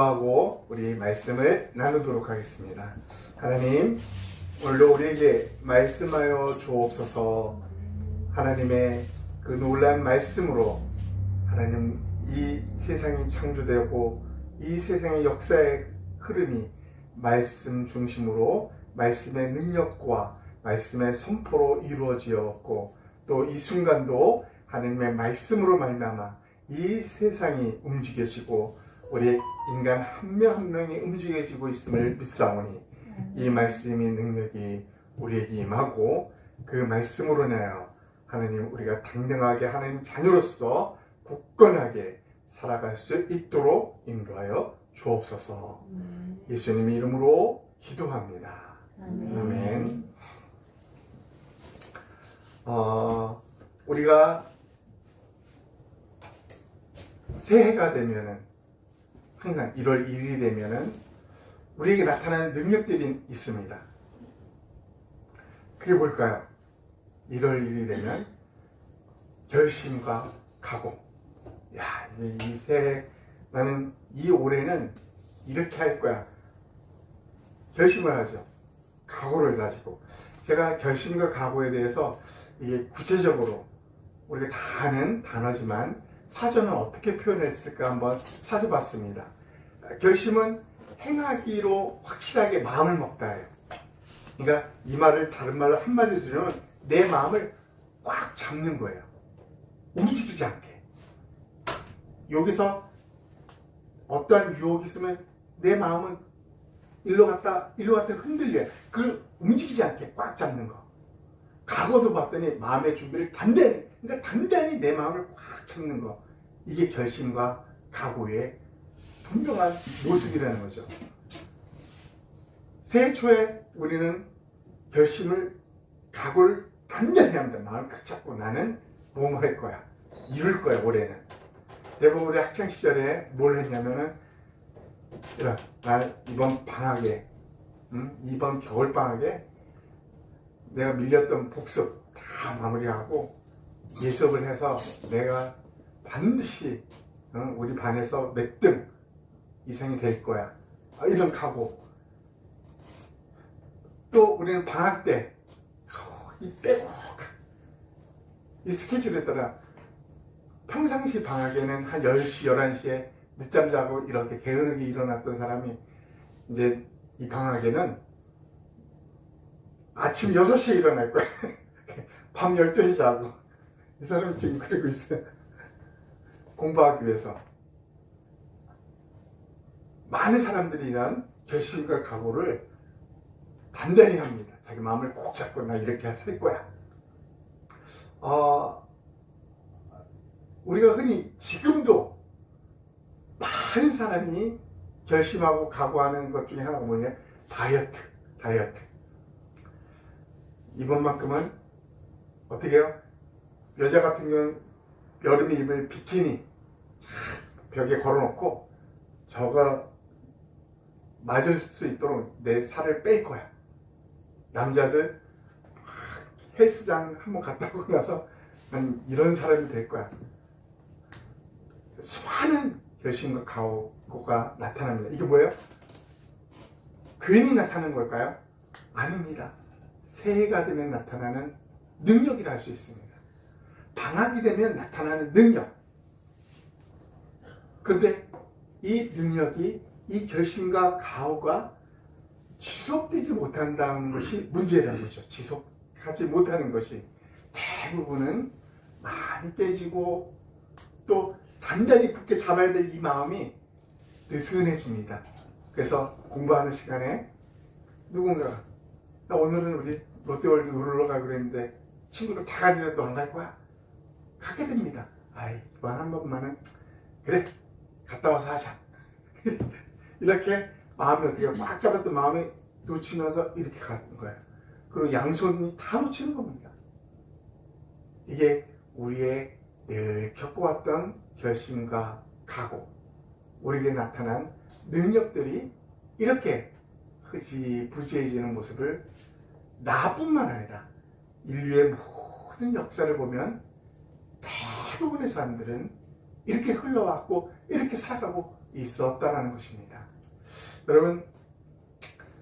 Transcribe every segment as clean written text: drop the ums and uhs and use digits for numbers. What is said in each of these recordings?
하고 우리 말씀을 나누도록 하겠습니다. 하나님, 오늘도 우리에게 말씀하여 주옵소서. 하나님의 그 놀라운 말씀으로 하나님 이 세상이 창조되고 이 세상의 역사의 흐름이 말씀 중심으로 말씀의 능력과 말씀의 선포로 이루어지었고, 또 이 순간도 하나님의 말씀으로 말미암아 이 세상이 움직여지고 우리 인간 한 명 한 명이 움직여지고 있음을 믿사오니 이 말씀의 능력이 우리에게 임하고 그 말씀으로 인하여 하나님 우리가 당당하게 하나님 자녀로서 굳건하게 살아갈 수 있도록 인도하여 주옵소서. 예수님의 이름으로 기도합니다. 아멘. 우리가 새해가 되면은, 항상 1월 1일이 되면은 우리에게 나타나는 능력들이 있습니다. 그게 뭘까요? 1월 1일이 되면 결심과 각오. 야, 이 새해 나는 이 올해는 이렇게 할 거야. 결심을 하죠. 각오를 가지고. 제가 결심과 각오에 대해서 이게 구체적으로 우리가 다 아는 단어지만 사전은 어떻게 표현했을까 한번 찾아봤습니다. 결심은 행하기로 확실하게 마음을 먹다예요. 그러니까 이 말을 다른 말로 한마디로 들으면 내 마음을 꽉 잡는 거예요. 움직이지 않게. 여기서 어떠한 유혹이 있으면 내 마음은 일로 갔다 흔들려요. 그걸 움직이지 않게 꽉 잡는 거. 각오도 봤더니 마음의 준비를 단단히 내 마음을 꽉 잡는 거. 이게 결심과 각오의 분명한 모습이라는 거죠. 새해 초에 우리는 결심을, 각오를 단단히 합니다. 마음을 꽉 잡고 나는 뭐 할 거야. 이룰 거야, 올해는. 대부분 우리 학창시절에 뭘 했냐면은, 나 이번 방학에, 이번 겨울방학에 내가 밀렸던 복습 다 마무리하고 예습을 해서 내가 반드시 우리 반에서 몇 등 이상이 될 거야. 이런 각오. 또 우리는 방학 때 이 빼곡한 이 스케줄에 따라 평상시 방학에는 한 10시, 11시에 늦잠 자고 이렇게 게으르게 일어났던 사람이 이제 이 방학에는 아침 6시에 일어날 거야. 밤 12시 자고. 이 사람이 지금 그러고 있어요. 공부하기 위해서. 많은 사람들이 이런 결심과 각오를 단단히 합니다. 자기 마음을 꼭 잡고 나 이렇게 살 거야. 우리가 흔히 지금도 많은 사람이 결심하고 각오하는 것 중에 하나가 뭐냐? 다이어트. 이번만큼은 어떻게 해요? 여자 같은 경우는 여름에 입을 비키니 벽에 걸어놓고 저거 맞을 수 있도록 내 살을 뺄 거야. 남자들 헬스장 한번 갔다 오고 나서 난 이런 사람이 될 거야. 수많은 결심과 각오가 나타납니다. 이게 뭐예요? 괜히 나타나는 걸까요? 아닙니다. 새해가 되면 나타나는 능력이라 할 수 있습니다. 방학이 되면 나타나는 능력. 그런데 이 능력이, 이 결심과 각오가 지속되지 못한다는 것이 문제라는 거죠. 지속하지 못하는 것이 대부분은 많이 깨지고 또 단단히 굳게 잡아야 될 이 마음이 느슨해집니다. 그래서 공부하는 시간에 누군가가 나 오늘은 우리 롯데월드 놀러 가기로 했는데 친구들 다 가는데 너 안 갈 거야? 가게 됩니다. 아이, 이번 한 번만은 그래 갔다 와서 하자. 이렇게 마음이 어떻게 꽉 잡았던 마음이 놓치면서 이렇게 가는 거예요. 그리고 양손이 다 놓치는 겁니다. 이게 우리의 늘 겪어왔던 결심과 각오, 우리에게 나타난 능력들이 이렇게 흐지부지해지는 모습을 나뿐만 아니라 인류의 모든 역사를 보면 대부분의 사람들은 이렇게 흘러왔고 이렇게 살아가고 있었다라는 것입니다. 여러분,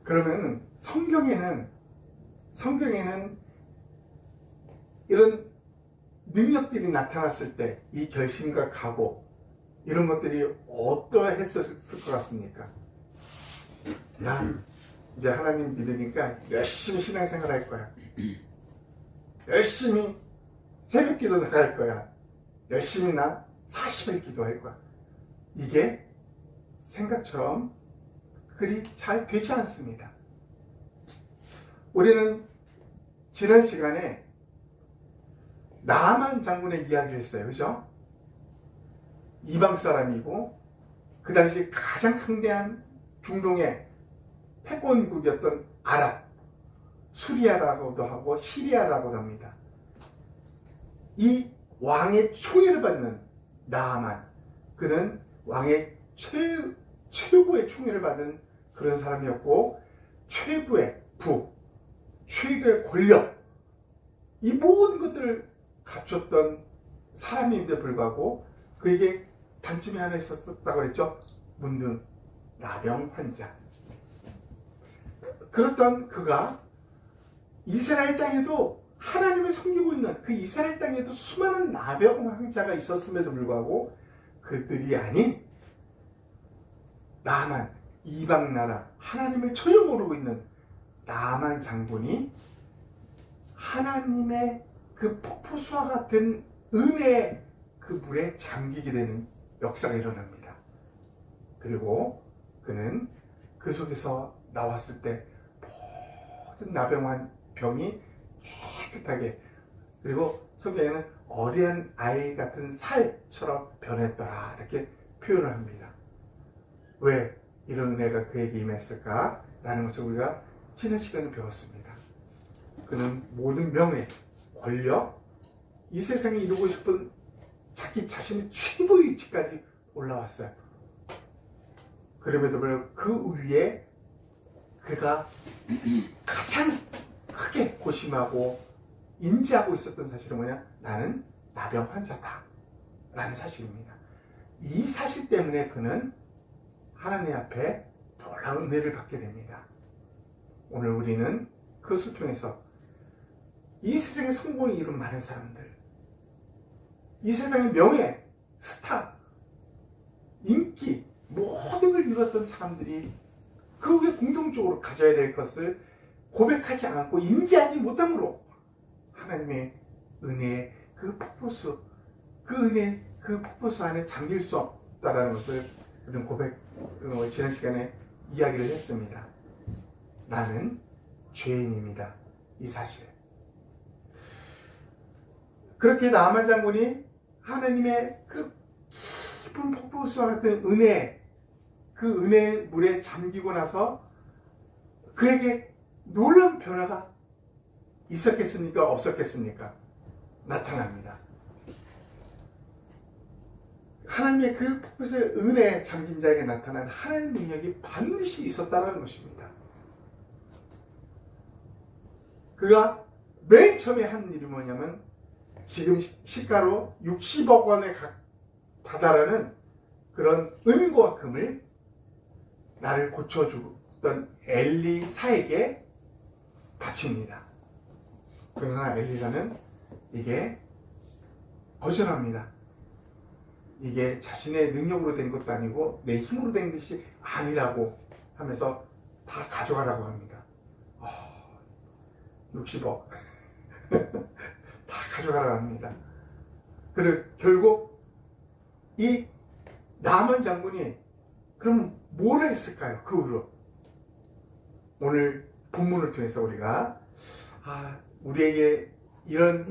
그러면 성경에는 이런 능력들이 나타났을 때 이 결심과 각오 이런 것들이 어떠했을 것 같습니까? 나 이제 하나님 믿으니까 열심히 신앙생활 할 거야. 열심히 새벽기도 나갈 거야. 열심히 나 40일 기도할 거야. 이게 생각처럼 그리 잘 되지 않습니다. 우리는 지난 시간에 나아만 장군의 이야기를 했어요. 그죠? 이방 사람이고 그 당시 가장 강대한 중동의 패권국이었던 아랍, 수리아라고도 하고 시리아라고도 합니다. 이 왕의 총애를 받는 나아만, 그는 왕의 최고의 총애를 받은 그런 사람이었고 최고의 부, 최고의 권력, 이 모든 것들을 갖췄던 사람임에도 불구하고 그에게 단점이 하나 있었다고 그랬죠. 문둥, 나병 환자. 그렇던 그가 이스라엘 땅에도 하나님을 섬기고 있는 그 이스라엘 땅에도 수많은 나병 환자가 있었음에도 불구하고 그들이 아닌 나만 이방 나라 하나님을 전혀 모르고 있는 나만 장군이 하나님의 그 폭포수와 같은 은혜의 그 물에 잠기게 되는 역사가 일어납니다. 그리고 그는 그 속에서 나왔을 때 모든 나병한 병이 깨끗하게, 그리고 성경에는 어린 아이 같은 살처럼 변했더라 이렇게 표현을 합니다. 왜 이런 은혜가 그에게 임했을까? 라는 것을 우리가 지난 시간에 배웠습니다. 그는 모든 명예, 권력, 이 세상에 이루고 싶은 자기 자신의 최고의 위치까지 올라왔어요. 그럼에도 불구하고 그 위에 그가 가장 크게 고심하고 인지하고 있었던 사실은 뭐냐? 나는 나병 환자다 라는 사실입니다. 이 사실 때문에 그는 하나님 앞에 놀라운 은혜를 받게 됩니다. 오늘 우리는 그것을 통해서 이 세상에 성공을 이룬 많은 사람들, 이 세상의 명예, 스타, 인기, 모든 걸 이뤘던 사람들이 그 위에 공동적으로 가져야 될 것을 고백하지 않고 인지하지 못함으로 하나님의 은혜의 그 폭포수, 그 은혜, 그 폭포수 안에 잠길 수 없다라는 것을 우리는 지난 시간에 이야기를 했습니다. 나는 죄인입니다. 이 사실. 그렇게 나아만 장군이 하나님의 그 깊은 폭포수와 같은 은혜, 그 은혜의 물에 잠기고 나서 그에게 놀라운 변화가 있었겠습니까? 없었겠습니까? 나타납니다. 하나님의 그 폭포수의 은혜에 잠긴 자에게 나타난 하나님의 능력이 반드시 있었다는 것입니다. 그가 맨 처음에 한 일이 뭐냐면 지금 시가로 60억 원에 받아라는 그런 은과 금을 나를 고쳐주던 엘리사에게 바칩니다. 그러나 엘리사는 이게 거절합니다. 이게 자신의 능력으로 된 것도 아니고 내 힘으로 된 것이 아니라고 하면서 다 가져가라고 합니다. 60억 다 가져가라고 합니다. 그리고 결국 이 나아만 장군이 그럼 뭘 했을까요? 그 후로 오늘 본문을 통해서 우리가 우리에게 이런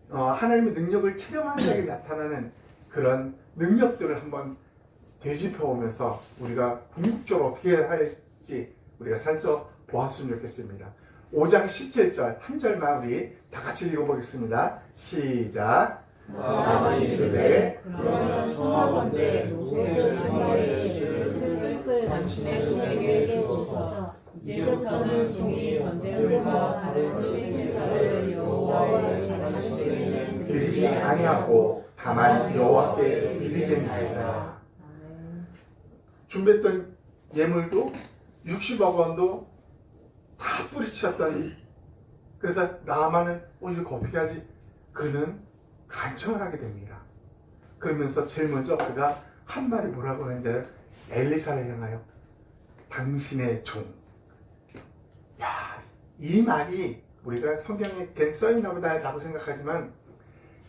하나님의 능력을 체험하는 자에게 나타나는 그런 능력들을 한번 되짚어오면서 우리가 궁극적으로 어떻게 할지 우리가 살펴보았으면 좋겠습니다. 5장 17절 한 절만 우리 다 같이 읽어보겠습니다. 시작. 나아만이 이르되 그러면 청하건대 노새를 주의 당신의 손에게 주소서. 이제부터는 종이 번제물과 다른 신자를 여호와의 하시기는 드리지 아니하고 다만 여호와께 드리겠나이다. 준비했던 예물도 60억 원도 다 뿌리쳤더니, 그래서 나아만은 이거 어떻게 하지? 그는 간청을 하게 됩니다. 그러면서 제일 먼저 그가 한 말이 뭐라고 하는지 엘리사를 향하여 당신의 종. 야, 이 말이 우리가 성경에 그냥 써있나 보다라고 생각하지만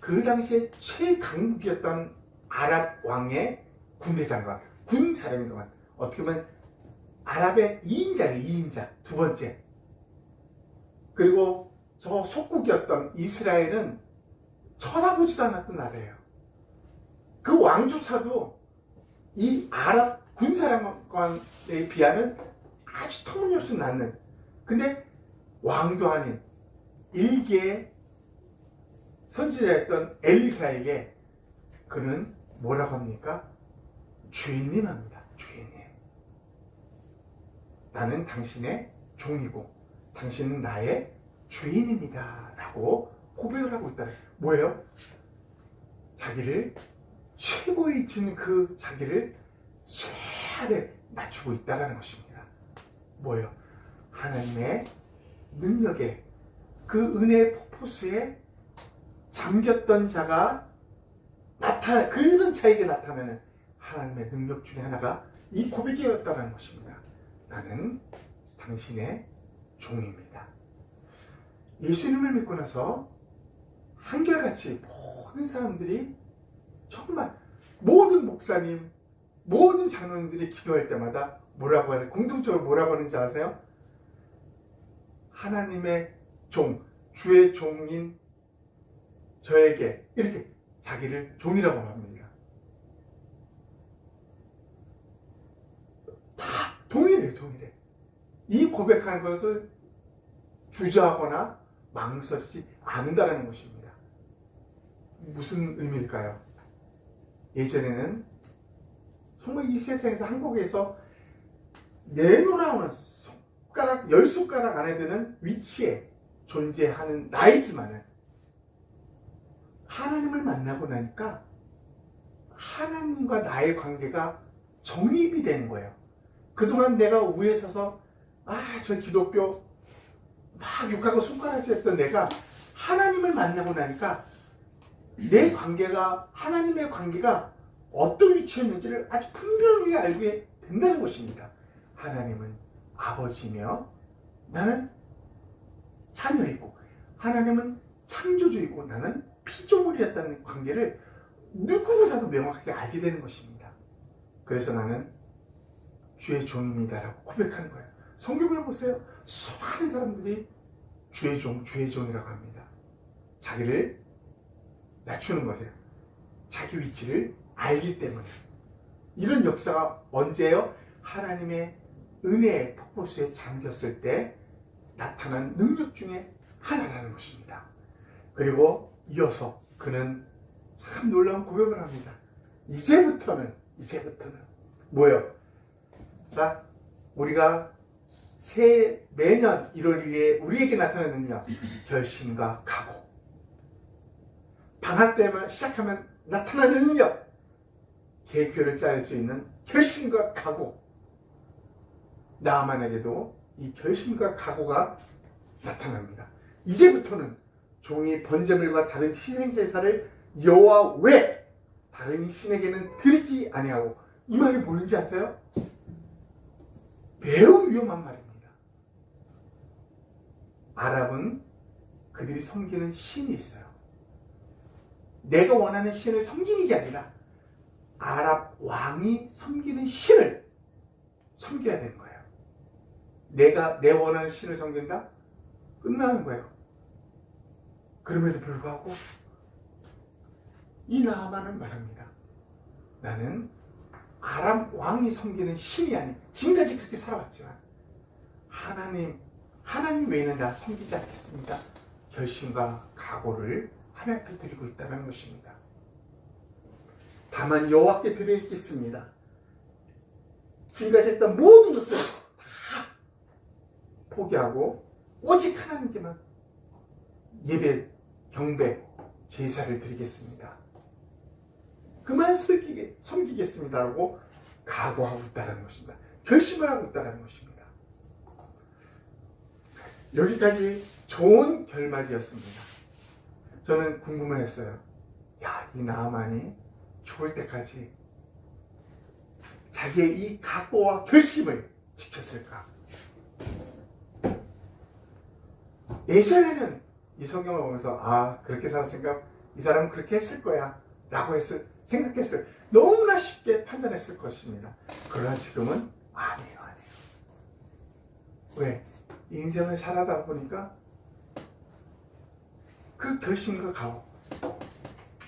그 당시에 최강국이었던 아랍 왕의 군대장관, 군사령관, 어떻게 보면 아랍의 2인자예요. 2인자, 두 번째. 그리고 저 속국이었던 이스라엘은 쳐다보지도 않았던 나라예요. 그 왕조차도 이 아랍 군사령관에 비하면 아주 터무니없이 낮는, 근데 왕도 아닌 일개의 선지자였던 엘리사에게 그는 뭐라고 합니까? 주인님 합니다. 주인님. 나는 당신의 종이고 당신은 나의 주인입니다. 라고 고백을 하고 있다. 뭐예요? 자기를 최고에 있는 그 자기를 최아래 낮추고 있다는 것입니다. 뭐예요? 하나님의 능력에, 그 은혜의 폭포수에 잠겼던 자가 그런 자에게 나타나는 하나님의 능력 중에 하나가 이 고백이었다는 것입니다. 나는 당신의 종입니다. 예수님을 믿고 나서 한결같이 모든 사람들이, 정말 모든 목사님, 모든 장로님들이 기도할 때마다 뭐라고 하는, 공통적으로 뭐라고 하는지 아세요? 하나님의 종, 주의 종인 저에게, 이렇게 자기를 종이라고 합니다. 다 동일해요, 동일해. 이 고백하는 것을 주저하거나 망설이지 않는다는 것입니다. 무슨 의미일까요? 예전에는 정말 이 세상에서, 한국에서 내놓으라는 손가락, 10손가락 안에 드는 위치에 존재하는 나이지만은 하나님을 만나고 나니까 하나님과 나의 관계가 정립이 되는 거예요. 그동안 내가 위에 서서 저 기독교 막 욕하고 손가락질 했던 내가 하나님을 만나고 나니까 내 관계가, 하나님의 관계가 어떤 위치에 있는지를 아주 분명히 알게 된다는 것입니다. 하나님은 아버지며 나는 자녀이고, 하나님은 창조주이고 나는 피조물이었다는 관계를 누구보다도 명확하게 알게 되는 것입니다. 그래서 나는 주의 종입니다라고 고백하는 거예요. 성경을 보세요. 수많은 사람들이 주의 종, 주의 종이라고 합니다. 자기를 낮추는 거예요. 자기 위치를 알기 때문에. 이런 역사가 언제예요? 하나님의 은혜의 폭포수에 잠겼을 때 나타난 능력 중에 하나라는 것입니다. 그리고 이어서 그는 참 놀라운 고백을 합니다. 이제부터는 뭐예요? 자, 우리가 매년 1월 1일에 우리에게 나타나는 능력, 결심과 각오. 방학 때만 시작하면 나타나는 능력, 계획표를 짤 수 있는 결심과 각오. 나만에게도 이 결심과 각오가 나타납니다. 이제부터는 종이 번제물과 다른 희생제사를 여호와 외 다른 신에게는 드리지 아니하고. 이 말이 뭔지 아세요? 매우 위험한 말입니다. 아랍은 그들이 섬기는 신이 있어요. 내가 원하는 신을 섬기는 게 아니라 아랍 왕이 섬기는 신을 섬겨야 되는 거예요. 내가 내 원하는 신을 섬긴다? 끝나는 거예요. 그럼에도 불구하고 이 나아만은 말합니다. 나는 아람 왕이 섬기는 신이 아닌, 지금까지 그렇게 살아왔지만 하나님 외에는 나 섬기지 않겠습니다. 결심과 각오를 하나님 앞에 드리고 있다는 것입니다. 다만 여호와께 드리겠습니다. 지금까지 했던 모든 것을 다 포기하고 오직 하나님께만 예배, 경배, 제사를 드리겠습니다. 그만 섬기겠습니다라고 각오하고 있다는 것입니다. 결심을 하고 있다는 것입니다. 여기까지 좋은 결말이었습니다. 저는 궁금했어요. 야, 이 나아만이 죽을 때까지 자기의 이 각오와 결심을 지켰을까? 예전에는 이 성경을 보면서 그렇게 살았으니까 이 사람은 그렇게 했을 거야 라고 생각했어요. 너무나 쉽게 판단했을 것입니다. 그러나 지금은 아니에요. 왜? 인생을 살아다 보니까 그 결심과 각오,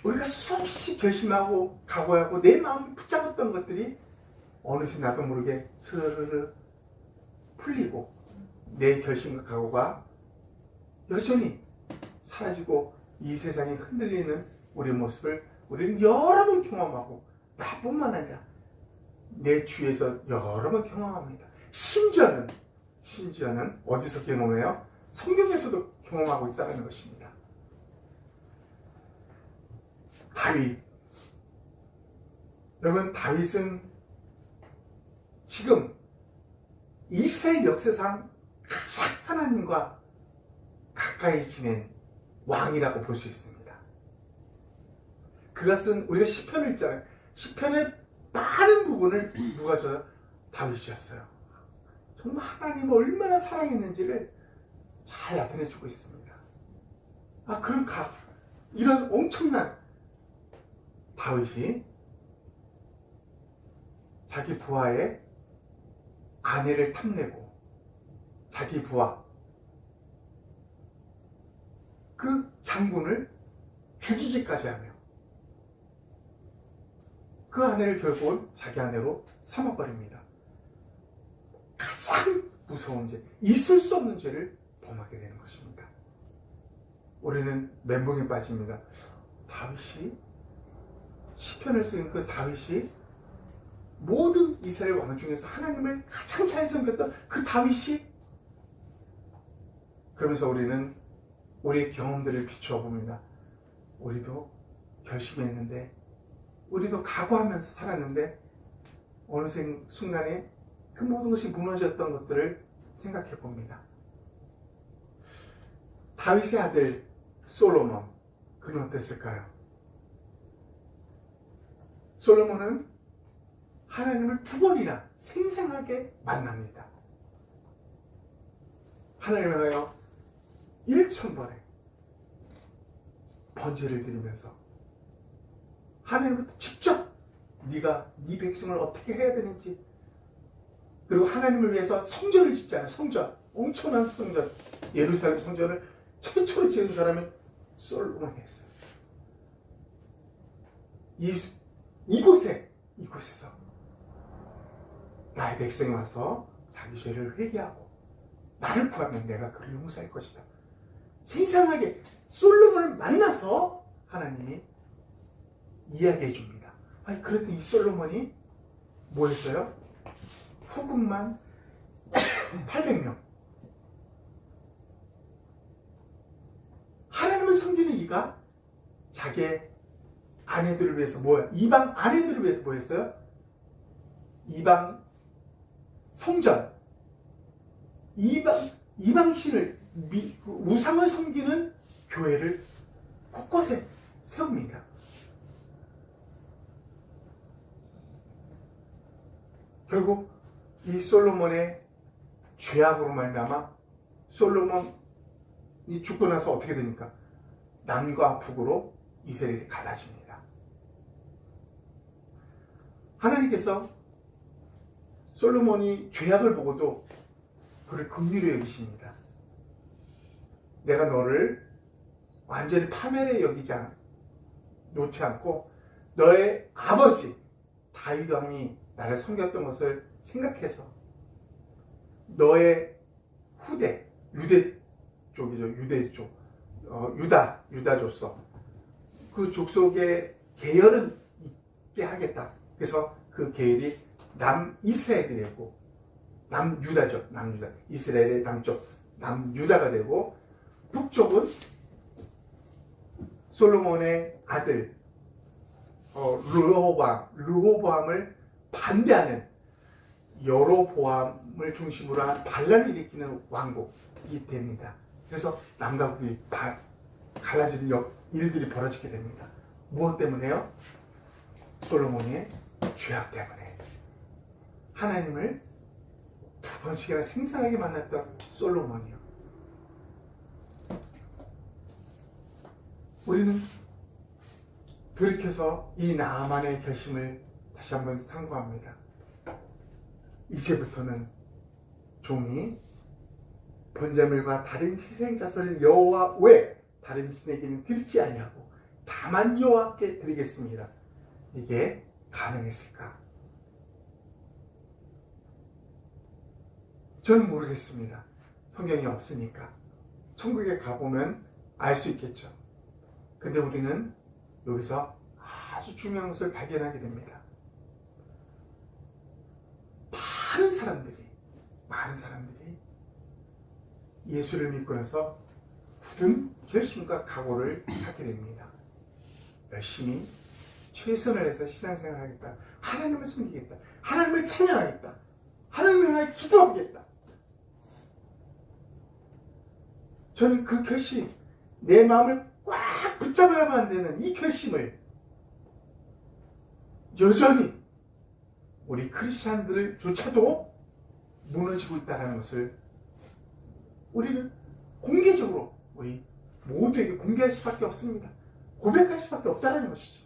우리가 수없이 결심하고 각오하고 내 마음을 붙잡았던 것들이 어느새 나도 모르게 스르르 풀리고 내 결심과 각오가 여전히 사라지고 이 세상에 흔들리는 우리 모습을 우리는 여러 번 경험하고 나뿐만 아니라 내 주위에서 여러 번 경험합니다. 심지어는 어디서 경험해요? 성경에서도 경험하고 있다는 것입니다. 다윗. 여러분, 다윗은 지금 이스라엘 역사상 가장 하나님과 가까이 지낸 왕이라고 볼 수 있습니다. 그것은 우리가 시편을 읽잖아요. 시편의 많은 부분을 누가 줘요? 다윗이었어요. 정말 하나님을 얼마나 사랑했는지를 잘 나타내주고 있습니다. 그런 이런 엄청난 다윗이 자기 부하의 아내를 탐내고 자기 부하 그 장군을 죽이기까지 하며 그 아내를 결국은 자기 아내로 삼아버립니다. 가장 무서운 죄, 있을 수 없는 죄를 범하게 되는 것입니다. 우리는 멘붕에 빠집니다. 다윗이 시편을 쓴 그 다윗이 모든 이스라엘 왕 중에서 하나님을 가장 잘 섬겼던 그 다윗이, 그러면서 우리는 우리의 경험들을 비추어 봅니다. 우리도 결심했는데, 우리도 각오하면서 살았는데 어느 순간에 그 모든 것이 무너졌던 것들을 생각해 봅니다. 다윗의 아들 솔로몬, 그는 어땠을까요? 솔로몬은 하나님을 2번이나 생생하게 만납니다. 하나님을 향하여 1000번의 번제를 드리면서 하나님부터 직접 네가 네 백성을 어떻게 해야 되는지, 그리고 하나님을 위해서 성전을 짓잖아요. 성전, 엄청난 성전, 예루살렘 성전을 최초로 지은 사람이 솔로몬이 했어요. 이곳에서 나의 백성이 와서 자기 죄를 회개하고 나를 구하면 내가 그를 용서할 것이다. 세상하게 솔로몬을 만나서 하나님이 이야기해 줍니다. 그랬더니 이 솔로몬이 뭐 했어요? 후궁만 800명. 하나님을 섬기는 이가 자기의 아내들을 위해서 이방 아내들을 위해서 뭐 했어요? 이방 성전, 이방신을 우상을 섬기는 교회를 곳곳에 세웁니다. 결국 이 솔로몬의 죄악으로 말미암아 솔로몬이 죽고 나서 어떻게 됩니까? 남과 북으로 이스라엘이 갈라집니다. 하나님께서 솔로몬이 죄악을 보고도 그를 긍휼히 여기십니다. 내가 너를 완전히 파멸에 놓지 않고 너의 아버지 다윗 왕이 나를 섬겼던 것을 생각해서 너의 후대, 유대 쪽, 유다조서 그 족속의 계열은 있게 하겠다. 그래서 그 계열이 남이스라엘이 되고, 남유다죠. 남유다. 이스라엘의 남쪽 남유다가 되고, 북쪽은 솔로몬의 아들 르호보암을 반대하는 여로보암을 중심으로 한 반란을 일으키는 왕국이 됩니다. 그래서 남과 북이 갈라지는 일들이 벌어지게 됩니다. 무엇 때문에요? 솔로몬의 죄악 때문에. 하나님을 두 번씩이나 생생하게 만났던 솔로몬이요. 우리는 돌이켜서 이 나아만의 결심을 다시 한번 상고합니다. 이제부터는 종이 번제물과 다른 희생자선을 여호와 외 다른 신에게는 드리지 아니하고 다만 여호와께 드리겠습니다. 이게 가능했을까? 저는 모르겠습니다. 성경이 없으니까. 천국에 가보면 알 수 있겠죠. 근데 우리는 여기서 아주 중요한 것을 발견하게 됩니다. 많은 사람들이 예수를 믿고 나서 굳은 결심과 각오를 하게 됩니다. 열심히 최선을 해서 신앙생활을 하겠다. 하나님을 섬기겠다. 하나님을 찬양하겠다. 하나님을 향해 기도하겠다. 저는 그 결심, 내 마음을 꽉 붙잡아야만 되는 이 결심을 여전히 우리 크리스찬들조차도 무너지고 있다는 것을 우리는 공개적으로 우리 모두에게 공개할 수밖에 없습니다. 고백할 수밖에 없다는 것이죠.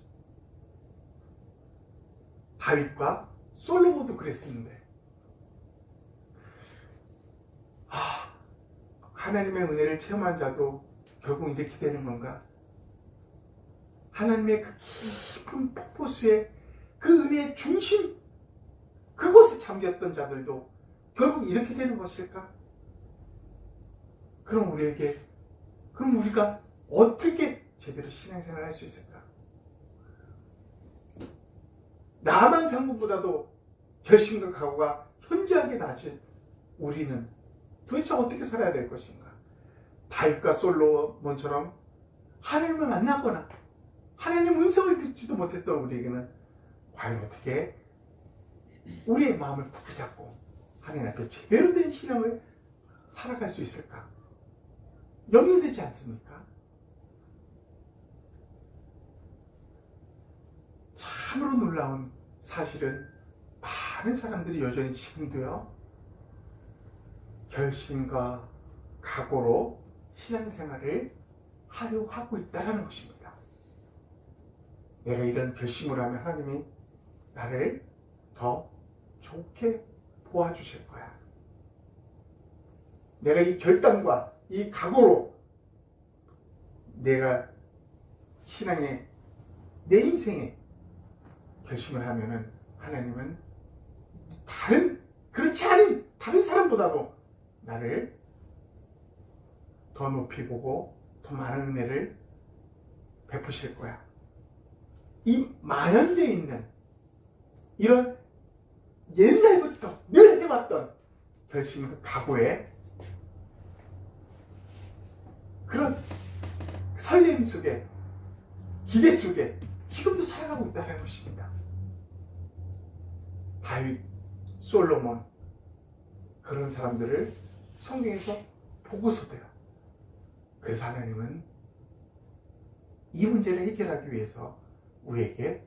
다윗과 솔로몬도 그랬었는데 하나님의 은혜를 체험한 자도 결국 이렇게 되는 건가? 하나님의 그 깊은 폭포수에 그 은혜의 중심, 그곳에 잠겼던 자들도 결국 이렇게 되는 것일까? 그럼 우리가 어떻게 제대로 신앙생활을 할 수 있을까? 나만 장군보다도 결심과 각오가 현저하게 낮은 우리는 도대체 어떻게 살아야 될 것인가? 다윗과 솔로몬처럼 하나님을 만나거나 하나님의 음성을 듣지도 못했던 우리에게는 과연 어떻게 우리의 마음을 굳게 잡고 하나님 앞에 제대로 된 신앙을 살아갈 수 있을까? 염려되지 않습니까? 참으로 놀라운 사실은 많은 사람들이 여전히 지금도요, 결심과 각오로 신앙생활을 하려고 하고 있다는 것입니다. 내가 이런 결심을 하면 하나님이 나를 더 좋게 보아주실 거야. 내가 이 결단과 이 각오로 내가 신앙의 내 인생에 결심을 하면은 하나님은 그렇지 않은 다른 사람보다도 나를 더 높이 보고 더 많은 은혜를 베푸실 거야. 이 만연되어 있는 이런 옛날부터 늘 해왔던 결심과 각오에 그런 설렘 속에 기대 속에 지금도 살아가고 있다는 것입니다. 다윗, 솔로몬 그런 사람들을 성경에서 보고서도요. 그래서 하나님은 이 문제를 해결하기 위해서 우리에게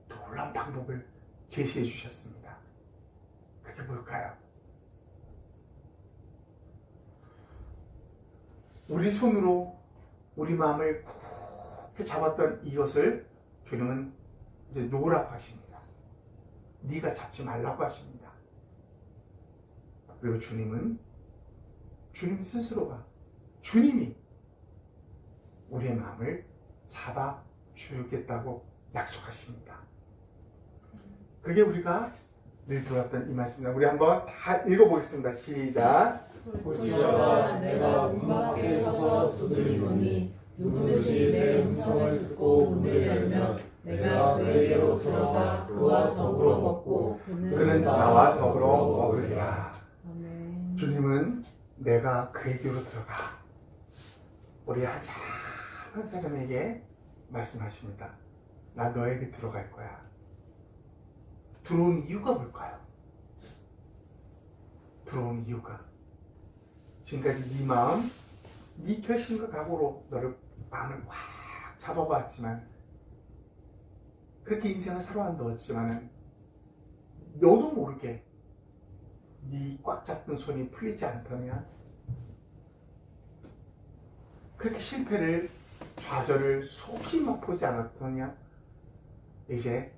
놀라운 방법을 제시해 주셨습니다. 그게 뭘까요? 우리 손으로 우리 마음을 굳게 잡았던 이것을 주님은 이제 놓으라고 하십니다. 네가 잡지 말라고 하십니다. 그리고 주님 스스로가 주님이 우리의 마음을 잡아 주겠다고 약속하십니다. 그게 우리가 늘 들었던 이 말씀입니다. 우리 한번 다 읽어보겠습니다. 시작. 볼지어다 내가 문 밖에 서서 두드리노니 누구든지 내 음성을 듣고 문을 열면 내가 그에게로 들어가 그와 더불어 먹고 그는 나와 더불어 먹으리라. 아멘. 주님은 내가 그에게로 들어가 우리 한 사람 한 사람에게 말씀하십니다. 나 너에게 들어갈 거야. 들어온 이유가 뭘까요? 들어온 이유가 지금까지 네 마음, 네 결심과 각오로 너를 마음을 꽉 잡아봤지만 그렇게 인생을 살아왔지만은 너도 모르게 네 꽉 잡던 손이 풀리지 않다면 그렇게 실패를 좌절을 속히 맛보지 않았더냐 이제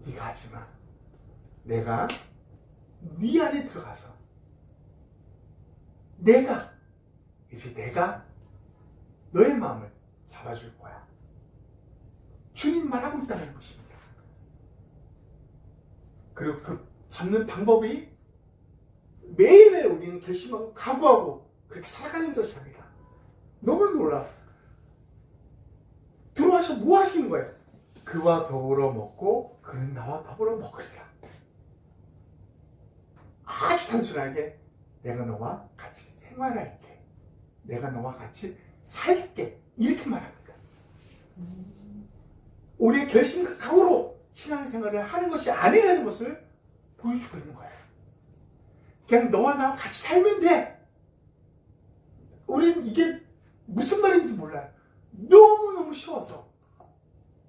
네가 하지마. 내가 네 안에 들어가서 내가 너의 마음을 잡아줄 거야. 주님 말하고 있다는 것입니다. 그리고 그 잡는 방법이 매일매일 우리는 결심하고 각오하고 그렇게 살아가는 것이 아니라 너무 놀라. 들어와서 뭐 하시는 거예요? 그와 더불어 먹고 그는 나와 더불어 먹으리라. 아주 단순하게 내가 너와 같이 생활할게. 내가 너와 같이 살게. 이렇게 말합니다. 우리의 결심과 각오로 신앙생활을 하는 것이 아니라는 것을 보여주고 있는 거예요. 그냥 너와 나와 같이 살면 돼. 우리는 이게 무슨 말인지 몰라요. 너무너무 쉬워서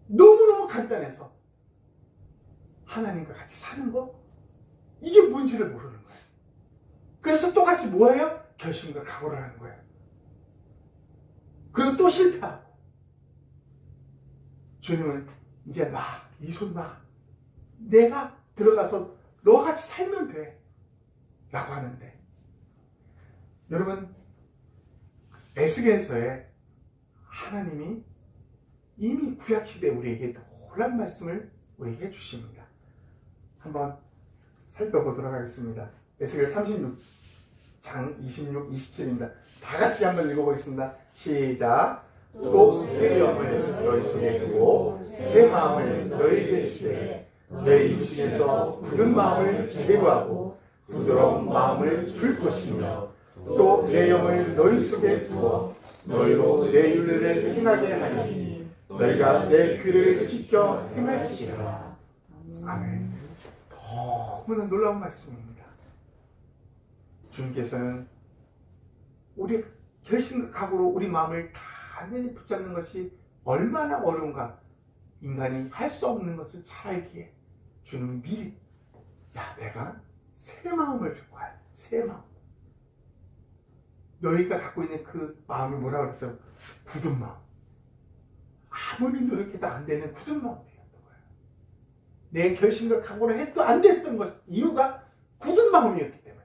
너무너무 간단해서 하나님과 같이 사는 거 이게 뭔지를 모르는 거예요. 그래서 똑같이 뭐예요? 결심과 각오를 하는 거예요. 그리고 또 실패하고 주님은 이제 네 손 놔. 내가 들어가서 너와 같이 살면 돼 라고 하는데 여러분 에스겔서에 하나님이 이미 구약시대에 우리에게 놀라운 말씀을 우리에게 해주십니다. 한번 살펴보도록 하겠습니다. 에스겔 36장 26, 27입니다. 다 같이 한번 읽어보겠습니다. 시작. 또 새 영을 너희 속에 두고 새 마음을 너희에게 주되 너희 육신에서 굳은 마음을 제거하고 부드러운 마음을 줄 것이며 또 내 영을 너희 속에 두어 너희로 내 윤례를 행하게 하니 너희가 내 글을 지켜 행할지라. 아멘. 너무나 놀라운 말씀입니다. 주님께서는 우리 결심과 각오로 우리 마음을 단단히 붙잡는 것이 얼마나 어려운가 인간이 할 수 없는 것을 잘 알기에 주님은 미리 내가 새 마음을 줄 거야. 새 마음. 너희가 갖고 있는 그 마음이 뭐라고 그랬어요? 굳은 마음. 아무리 노력해도 안 되는 굳은 마음이었던 거예요. 내 결심과 각오를 해도 안 됐던 것 이유가 굳은 마음이었기 때문에.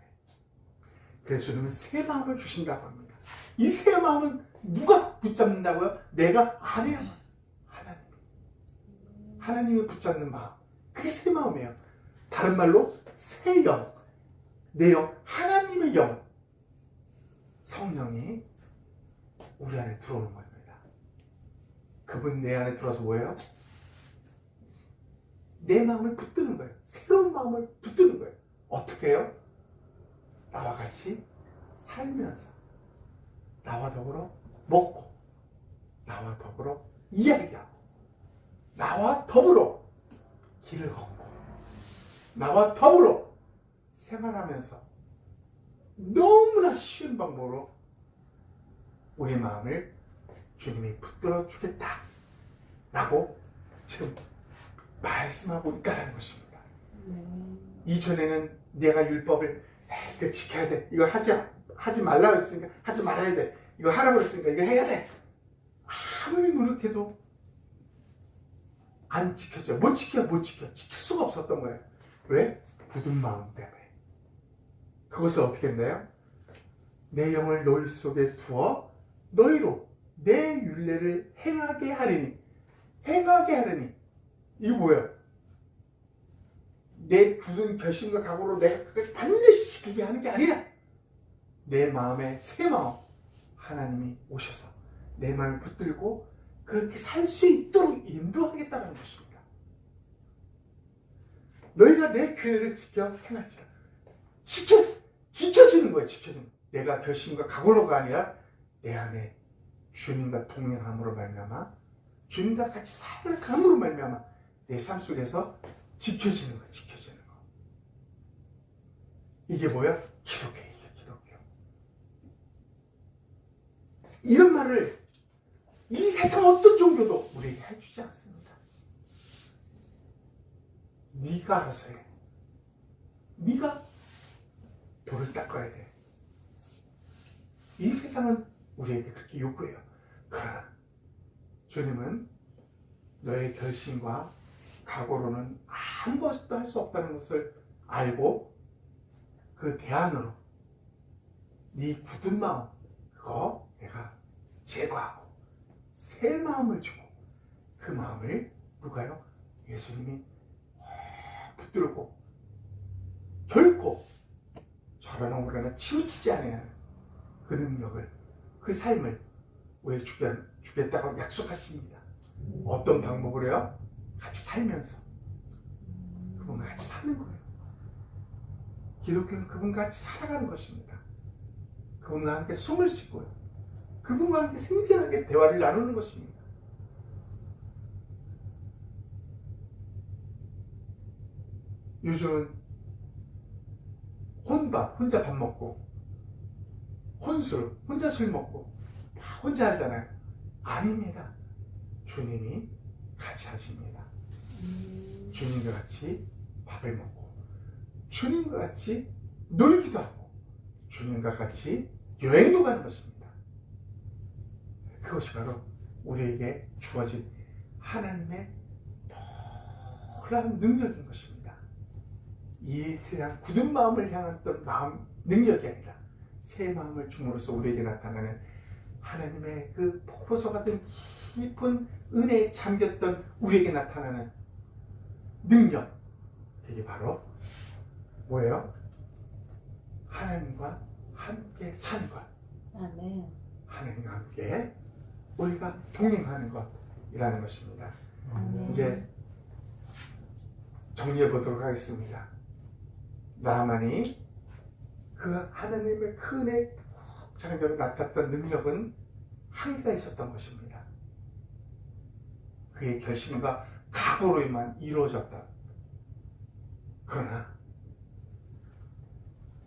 그래서 주님은 새 마음을 주신다고 합니다. 이 새 마음은 누가 붙잡는다고요? 내가 아니야. 하나님. 하나님이 붙잡는 마음. 그게 새 마음이에요. 다른 말로 새 영. 내 영. 하나님의 영. 성령이 우리 안에 들어오는 겁니다. 그분 내 안에 들어와서 뭐예요? 내 마음을 붙드는 거예요. 새로운 마음을 붙드는 거예요. 어떻게 해요? 나와 같이 살면서 나와 더불어 먹고 나와 더불어 이야기하고 나와 더불어 길을 걷고 나와 더불어 생활하면서 너무나 쉬운 방법으로 우리 마음을 주님이 붙들어 주겠다 라고 지금 말씀하고 있다는 것입니다. 이전에는 내가 율법을 이거 지켜야 돼, 이거 하지 말라고 했으니까 하지 말아야 돼, 이거 하라고 했으니까 이거 해야 돼, 아무리 노력해도 안 지켜져. 못 지킬 수가 없었던 거예요. 왜? 굳은 마음 때문에. 그것을 어떻게 했나요? 내 영을 너희 속에 두어 너희로 내 율례를 행하게 하리니. 행하게 하리니. 이거 뭐예요? 내 굳은 결심과 각오로 내가 그걸 반드시 지키게 하는 게 아니라 내 마음에 새 마음 하나님이 오셔서 내 마음을 붙들고 그렇게 살 수 있도록 인도하겠다는 것입니다. 너희가 내 규례를 지켜 행할지라. 지켜지는 거예요. 지켜지는 거예요. 내가 결심과 각오로가 아니라 내 안에 주님과 동행함으로 말미암아 주님과 같이 살아감으로 말미암아 내 삶 속에서 지켜지는 거예요. 지켜지는 거예요. 이게 뭐야? 기독교예요. 기독교. 이런 말을 이 세상 어떤 종교도 우리에게 해주지 않습니다. 네가 알아서 해. 네가 돌을 닦아야 돼. 이 세상은 우리에게 그렇게 요구해요. 그러나 주님은 너의 결심과 각오로는 아무것도 할 수 없다는 것을 알고 그 대안으로 네 굳은 마음 그거 내가 제거하고 새 마음을 주고 그 마음을 누가요? 예수님이 붙들고 결코 저러나 오러나 치우치지 않아야 그 능력을 그 삶을 우리에게 주겠다고 약속하십니다. 어떤 방법으로요? 같이 살면서 그분과 같이 사는 거예요. 기독교는 그분과 같이 살아가는 것입니다. 그분과 함께 숨을 쉬고요. 그분과 함께 생생하게 대화를 나누는 것입니다. 요즘은 혼자 밥 먹고 혼술, 혼자 술 먹고 다 혼자 하잖아요. 아닙니다. 주님이 같이 하십니다. 주님과 같이 밥을 먹고 주님과 같이 놀기도 하고 주님과 같이 여행도 가는 것입니다. 그것이 바로 우리에게 주어진 하나님의 놀라운 능력인 것입니다. 이 세상 굳은 마음을 향했던 마음 능력이 아니라 새 마음을 줌으로써 우리에게 나타나는 하나님의 그 폭포수 같은 깊은 은혜에 잠겼던 우리에게 나타나는 능력, 이게 바로 뭐예요? 하나님과 함께 사는 것. 아멘. 하나님과 함께 우리가 동행하는 것이라는 것입니다. 아멘. 이제 정리해 보도록 하겠습니다. 나만이 그 하나님의 큰 은혜 장벽에 나타났던 능력은 한계가 있었던 것입니다. 그의 결심과 각오로만 이루어졌다. 그러나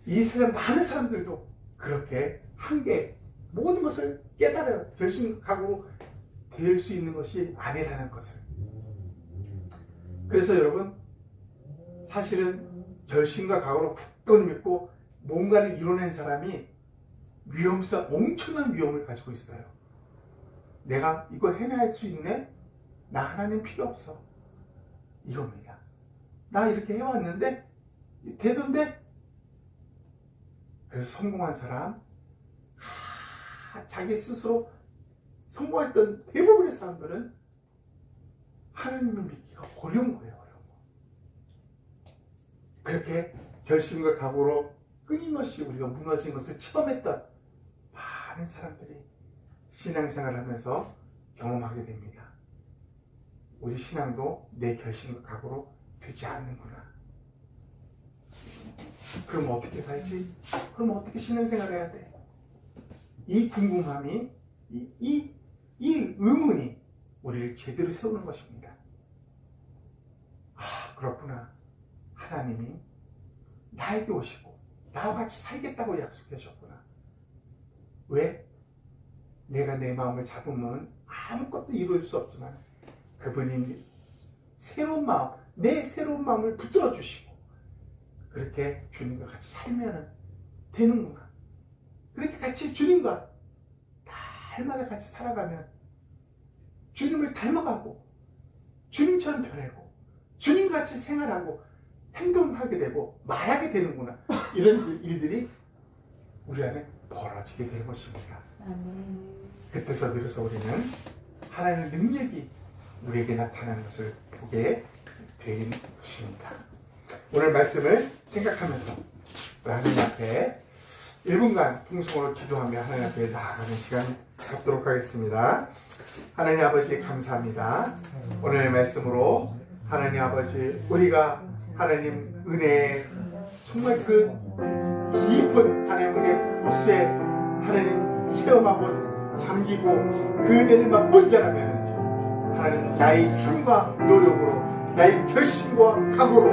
이 세상 많은 사람들도 그렇게 한계 모든 것을 깨달아 결심 각오로 될 수 있는 것이 아니라는 것을. 그래서 여러분 사실은 결심과 각오로 굳건히 믿고 뭔가를 이뤄낸 사람이 엄청난 위험을 가지고 있어요. 내가 이거 해낼 수 있네? 나 하나님 필요 없어. 이겁니다. 나 이렇게 해왔는데 되던데? 그래서 성공한 사람, 자기 스스로 성공했던 대부분의 사람들은 하나님을 믿기가 어려운 거예요. 그렇게 결심과 각오로 끊임없이 우리가 무너진 것을 체험했던 많은 사람들이 신앙생활을 하면서 경험하게 됩니다. 우리 신앙도 내 결심과 각오로 되지 않는구나. 그럼 어떻게 살지? 그럼 어떻게 신앙생활을 해야 돼? 이 궁금함이, 이 의문이 우리를 제대로 세우는 것입니다. 아, 그렇구나. 하나님이 나에게 오시고 나와 같이 살겠다고 약속해 주셨구나. 왜? 내가 내 마음을 잡으면 아무것도 이루어질 수 없지만 그분이 새로운 마음, 내 새로운 마음을 붙들어 주시고 그렇게 주님과 같이 살면 되는구나. 그렇게 같이 주님과 날마다 같이 살아가면 주님을 닮아가고 주님처럼 변하고 주님같이 생활하고 행동하게 되고 말하게 되는구나. 이런 일들이 우리 안에 벌어지게 될 것입니다. 아멘. 그때서 비로소 우리는 하나님의 능력이 우리에게 나타나는 것을 보게 되는 것입니다. 오늘 말씀을 생각하면서 하나님 앞에 1분간 통성으로 기도하며 하나님 앞에 나아가는 시간 갖도록 하겠습니다. 하나님 아버지 감사합니다. 오늘 말씀으로 하나님 아버지 우리가 하나님 은혜 정말 그 깊은 하나님 은혜 호수에 하나님 체험하고 잠기고 그 은혜를 맛본 자라면 하나님 나의 힘과 노력으로 나의 결심과 각오로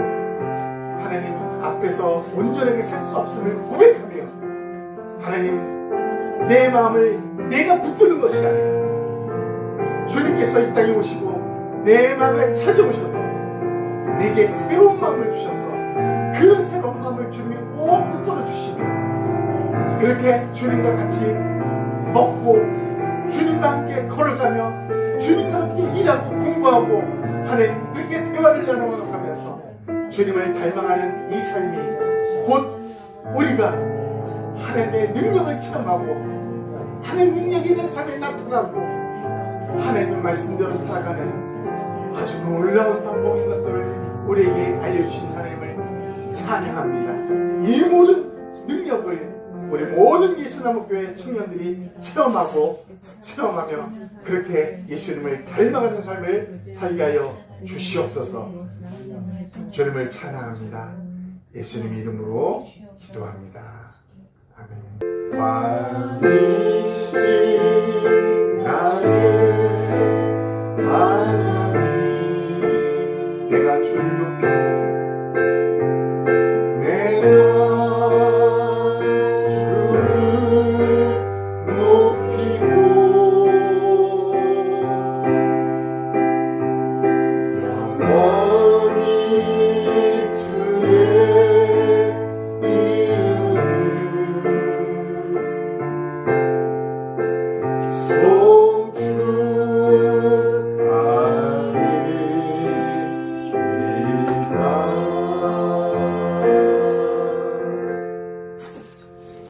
하나님 앞에서 온전하게 살 수 없음을 고백하며 하나님 내 마음을 내가 붙드는 것이 아니라 주님께서 이 땅에 오시고 내 마음에 찾아오셔서 내게 새로운 마음을 주셔서 그 새로운 마음을 주님이 꼭 붙들어 주시며 그렇게 주님과 같이 먹고 주님과 함께 걸어가며 주님과 함께 일하고 공부하고 하는 그렇게 대화를 나눠가면서 주님을 닮아가는 이 삶이 곧 우리가 하나님의 능력을 체험하고 하나님의 능력이 내 삶에 나타나고 하나님의 말씀대로 살아가는 아주 놀라운 방법인 것들을 우리에게 알려주신 하나님을 찬양합니다. 이 모든 능력을 우리 모든 예수나무교회 청년들이 체험하며 그렇게 예수님을 닮아가는 삶을 살게 하여 주시옵소서. 주님을 찬양합니다. 예수님 이름으로 기도합니다. 아멘. 왕이신 나의 하나님 내가 주를 높이고